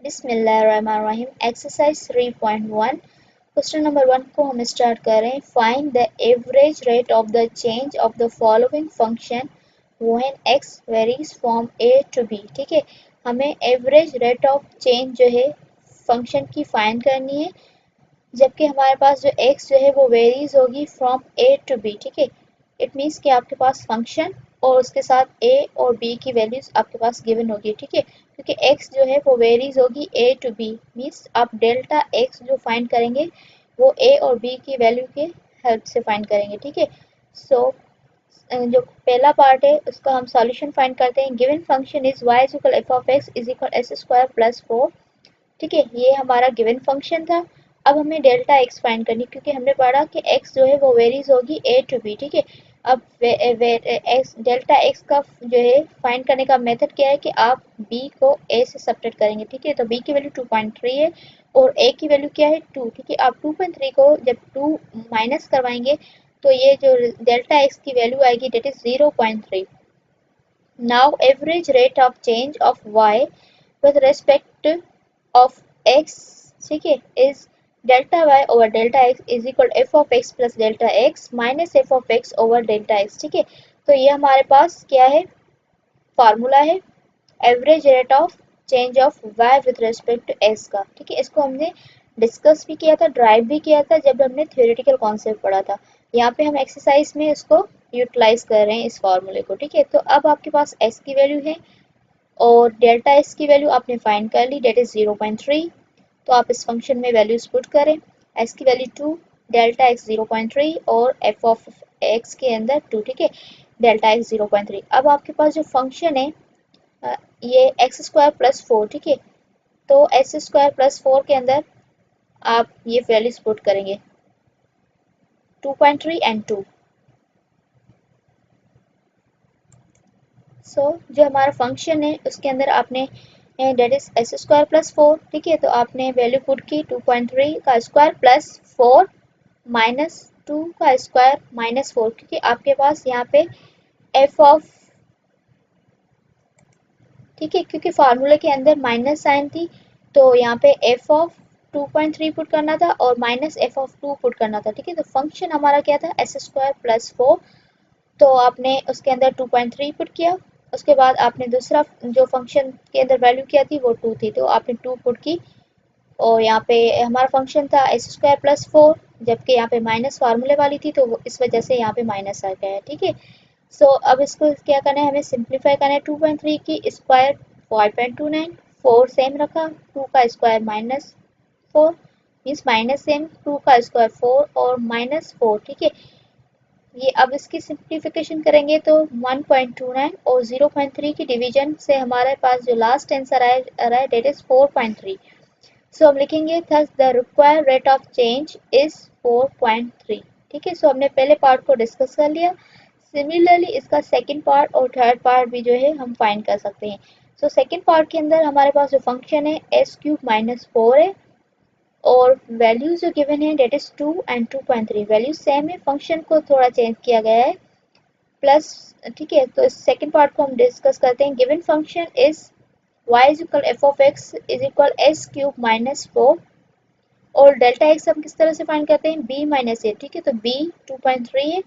बिस्मिल्लाहिर्रहमानिर्रहीम exercise 3.1 question number 1 को हम स्टार्ट कर रहे हैं। Find the average rate of the change of the following function when x varies from a to b। ठीक है, हमें एवरेज रेट ऑफ चेंज जो है फंक्शन की फाइंड करनी है, जबकि हमारे पास जो x जो है वो वेरीज होगी फ्रॉम a टू b। ठीक है, इट मीन्स कि आपके पास फंक्शन और उसके साथ a और b की वैल्यूज आपके पास गिवन होगी। ठीक है, क्योंकि x जो है वो वेरीज होगी a टू b, मीन्स आप डेल्टा x जो फाइंड करेंगे वो a और b की वैल्यू के हेल्प से फाइंड करेंगे। ठीक है, सो जो पहला पार्ट है उसका हम सॉल्यूशन फाइंड करते हैं। Given function is y is equal f of x is equal S square plus 4। ठीक है, ये हमारा गिवन फंक्शन था। अब हमें डेल्टा एक्स फाइंड करनी, क्योंकि हमने पढ़ा कि एक्स जो है वो वेरीज होगी ए टू बी। ठीक है, अब डेल्टा एक्स का जो है फाइंड करने का मेथड क्या है कि आप बी को ए से सब्ट्रैक्ट करेंगे। ठीक है, तो बी की वैल्यू 2.3 है और ए की वैल्यू क्या है 2। ठीक है, आप 2.3 को जब 2 माइनस करवाएंगे तो ये जो डेल्टा एक्स की वैल्यू आएगी that is 0.3। Now average rate of change of y with respect of x, ठीक है, is delta y over delta x is equal f of x plus delta x minus f of x over delta x। ठीक है, तो ये हमारे पास क्या है, formula है average rate of change of y with respect to x का। ठीक है, इसको हमने डिस्कस भी किया था, ड्राइव भी किया था जब हमने थ्योरेटिकल कॉन्सेप्ट पढ़ा था। यहाँ पे हम एक्सरसाइज में इसको यूटिलाइज कर रहे हैं इस फार्मूले को। ठीक है, तो अब आपके पास x की वैल्यू है और डेल्टा एक्स की वैल्यू आपने फाइंड कर ली डेट इज 0.3। तो आप इस फंक्शन में वैल्यूज पुट करें, एक्स की वैल्यू 2, डेल्टा एक्स 0.3 और एफ ऑफ एक्स के अंदर 2। ठीक है, डेल्टा एक्स 0.3। अब आपके पास जो फंक्शन है ये एक्स स्क्वायर प्लस 4। ठीक है, तो एक्स स्क्वायर प्लस 4 के अंदर आप ये वैल्यूज पुट करेंगे 2.3 एंड 2। सो जो हमारा फंक्शन है उसके अंदर आपने that is s square plus 4। ठीक है, तो आपने वैल्यू पुट की 2.3 का स्क्वायर प्लस 4 माइनस 2 का स्क्वायर माइनस 4, क्योंकि आपके पास यहाँ पे एफ ऑफ, ठीक है, क्योंकि फार्मूले के अंदर माइनस साइन थी तो यहाँ पे एफ ऑफ 2.3 पुट करना था और माइनस एफ ऑफ 2 पुट करना था। ठीक है, तो फंक्शन हमारा क्या था एस स्क्वायर प्लस 4, तो आपने उसके अंदर 2.3 पुट किया। उसके बाद आपने दूसरा जो फंक्शन के अंदर वैल्यू क्या थी वो 2 थी, तो आपने 2 पुट की और यहाँ पे हमारा फंक्शन था एस स्क्वायर प्लस 4, जबकि यहाँ पे माइनस फार्मूले वाली थी तो इस वजह से यहाँ पे माइनस आ गया है। ठीक है, सो अब इसको क्या करना है, हमें सिंप्लीफाई करना है। 2.3 की स्क्वायर 5.29, 4 सेम रखा, 2 का square minus 4 means minus same, 2 का स्क्वायर 4 और माइनस 4। ठीक है, ये अब इसकी सिंप्लीफिकेशन करेंगे तो 1.29 और 0.3 की डिवीजन से हमारे पास जो लास्ट आंसर आ रहा है डेट इज 4.3। सो हम लिखेंगे thus the required rate of change is 4.3। ठीक है, सो हमने पहले पार्ट को डिस्कस कर लिया। सिमिलरली इसका सेकंड पार्ट और थर्ड पार्ट भी जो है हम फाइंड कर सकते हैं। सो सेकंड पार्ट के अंदर हमारे पास जो फंक्शन है एस क्यूब माइनस 4 है और वैल्यूज जो गिवन है that is 2 and 2.3, values same है, फंक्शन को थोड़ा चेंज किया गया है प्लस। ठीक है, तो इस सेकंड पार्ट को हम डिस्कस करते हैं। Given function is y is equal f of x is equal S cube minus 4 और डेल्टा एक्स हम किस तरह से फाइंड करते हैं b माइनस ए। ठीक है, तो b 2.3 है,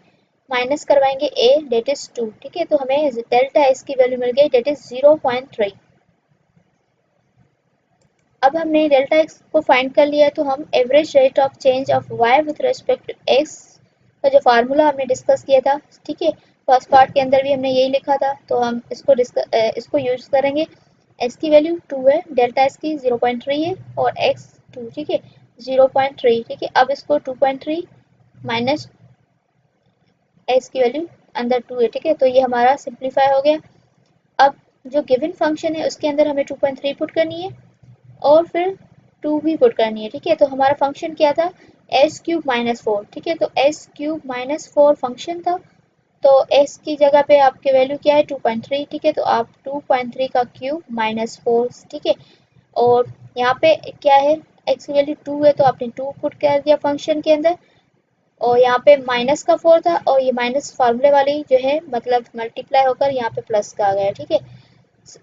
माइनस करवाएंगे a डेट इज 2। ठीक है, तो हमें डेल्टा एक्स की वैल्यू मिल गई डेट इज 0.3। अब हमने डेल्टा एक्स को फाइंड कर लिया है, तो हम average rate of change of y with respect to x का जो फार्मूला हमने डिस्कस किया था, ठीक है, फर्स्ट पार्ट के अंदर भी हमने यही लिखा था, तो हम इसको यूज करेंगे। एक्स की वैल्यू 2 है, डेल्टा एक्स की 0.3 है और एक्स 2। ठीक है, 0.3। ठीक है, अब इसको 2.3 माइनस एक्स की वैल्यू अंदर 2 है। ठीक है, तो ये हमारा सिंप्लीफाई हो गया। अब जो गिवन फंक्शन है उसके अंदर हमें 2.3 पुट करनी है और फिर 2 भी पुट करनी है। ठीक है, तो हमारा फंक्शन क्या था एस क्यूब माइनस 4। ठीक है, तो एस क्यूब माइनस 4 फंक्शन था, तो एस की जगह पे आपके वैल्यू क्या है 2.3। ठीक है, तो आप 2.3 का क्यूब माइनस 4। ठीक है, और यहाँ पे क्या है एक्स की वैल्यू 2 है तो आपने 2 पुट कर दिया फंक्शन के अंदर और यहाँ पे माइनस का 4 था और ये माइनस फार्मूले वाली जो है मतलब मल्टीप्लाई होकर यहाँ पे प्लस का आ गया। ठीक है,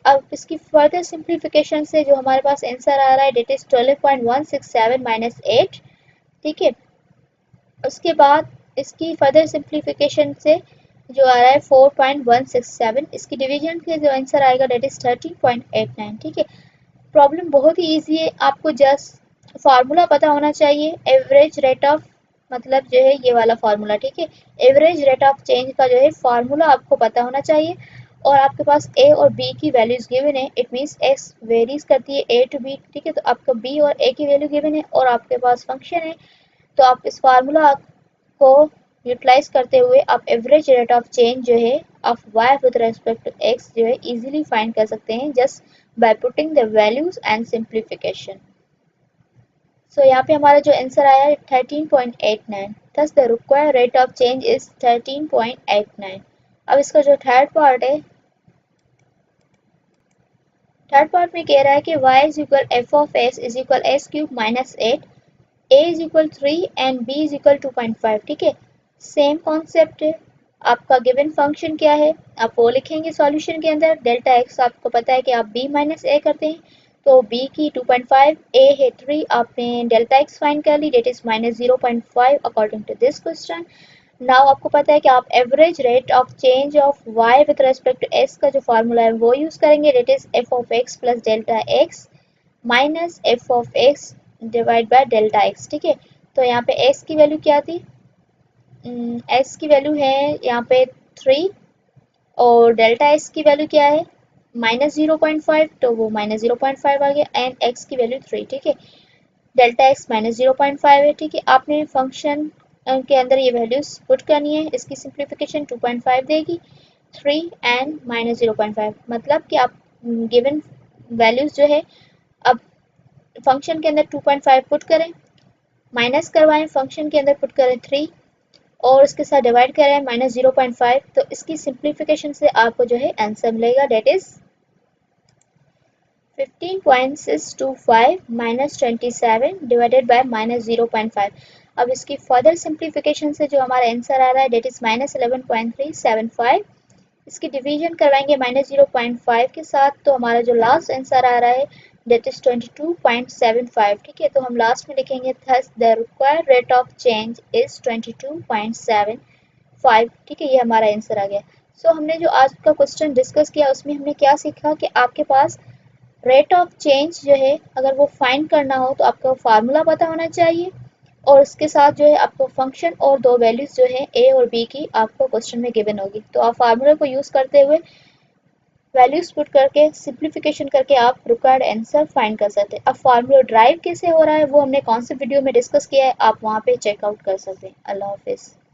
अब इसकी फर्दर सिंप्लीफिकेशन से जो हमारे पास आंसर आ रहा है डेट इज 12.167 माइनस 8। ठीक है, उसके बाद इसकी फर्दर सिंप्लीफिकेशन से जो आ रहा है 4.167, इसकी डिवीजन के जो आंसर आएगा डेट इज 13.89। ठीक है, प्रॉब्लम बहुत ही ईजी है, आपको जस्ट फार्मूला पता होना चाहिए। एवरेज रेट ऑफ मतलब जो है ये वाला फार्मूला। ठीक है, एवरेज रेट ऑफ चेंज का जो है फार्मूला आपको पता होना चाहिए। और आपके पास ए और बी की वैल्यूज गिवन है, इट मीन्स एक्स वेरीज करती है ए टू बी। ठीक है, तो आपका बी और ए की वैल्यू गिवन है और आपके पास फंक्शन है, तो आप इस फार्मूला को यूटिलाइज करते हुए आप एवरेज रेट ऑफ चेंज जो है of y with respect to x जो है इजीली फाइंड कर सकते हैं just by putting the values and simplification. So यहाँ पे हमारा जो आंसर आया है 13.89, thus the required rate of change is 13.89। अब इसका जो थर्ड पार्ट में कह रहा है कि y is equal f of S is equal S cube minus 8, a is equal 3 and b is equal 2.5। ठीक है, सेम कॉन्सेप्ट है। आपका गिवन फंक्शन क्या है आप वो लिखेंगे सॉल्यूशन के अंदर। डेल्टा एक्स आपको पता है कि आप b माइनस ए करते हैं, तो b की 2.5, a है 3, आपने डेल्टा एक्स फाइंड कर ली that is minus 0.5 according to this question. Now आपको पता है कि आप average rate of change of y with respect to s का जो फार्मूला है वो यूज करेंगे, that is f of x plus delta x minus f of x divide by delta x. ठीक है, तो यहाँ पे x की वैल्यू क्या थी, x की वैल्यू है यहाँ पे 3 और डेल्टा x की वैल्यू क्या है माइनस 0.5, तो वो माइनस 0.5 आ गया एंड x की वैल्यू 3। ठीक है, डेल्टा x माइनस 0.5 है। ठीक है, आपने फंक्शन के अंदर ये वैल्यूज पुट करनी है, इसकी सिंप्लीफिकेशन 2.5 देगी, 3 एंड माइनस 0.5, मतलब कि आप गिवन वैल्यूज जो है अब फंक्शन के अंदर 2.5 पुट करें, माइनस करवाएं, फंक्शन के अंदर पुट करें 3 और उसके साथ डिवाइड करें माइनस 0.5, तो इसकी सिंप्लीफिकेशन से आपको जो है आंसर मिलेगा that is 15.625 minus 27 divided by minus 0.5। अब इसकी फर्दर सिंप्लीफिकेशन से जो हमारा आंसर आ रहा है डेट इज माइनस 11.375, इसकी डिवीजन करवाएंगे माइनस 0.5 के साथ, तो हमारा जो लास्ट आंसर आ रहा है डेट इज 22.75। ठीक है, तो हम लास्ट में लिखेंगे thus the required rate of change is 22.75। ठीक है, ये हमारा आंसर आ गया। सो हमने जो आज का क्वेश्चन डिस्कस किया उसमें हमने क्या सीखा कि आपके पास रेट ऑफ चेंज जो है अगर वो फाइंड करना हो तो आपको फार्मूला पता होना चाहिए और उसके साथ जो है आपको फंक्शन और दो वैल्यूज जो है ए और बी की आपको क्वेश्चन में गिवन होगी, तो आप फार्मूला को यूज करते हुए वैल्यूज पुट करके सिंप्लीफिकेशन करके आप रिक्वायर्ड आंसर फाइंड कर सकते हैं। अब फार्मूला ड्राइव कैसे हो रहा है वो हमने कौन से वीडियो में डिस्कस किया है, आप वहाँ पे चेकआउट कर सकते हैं। अल्लाह हाफिज़।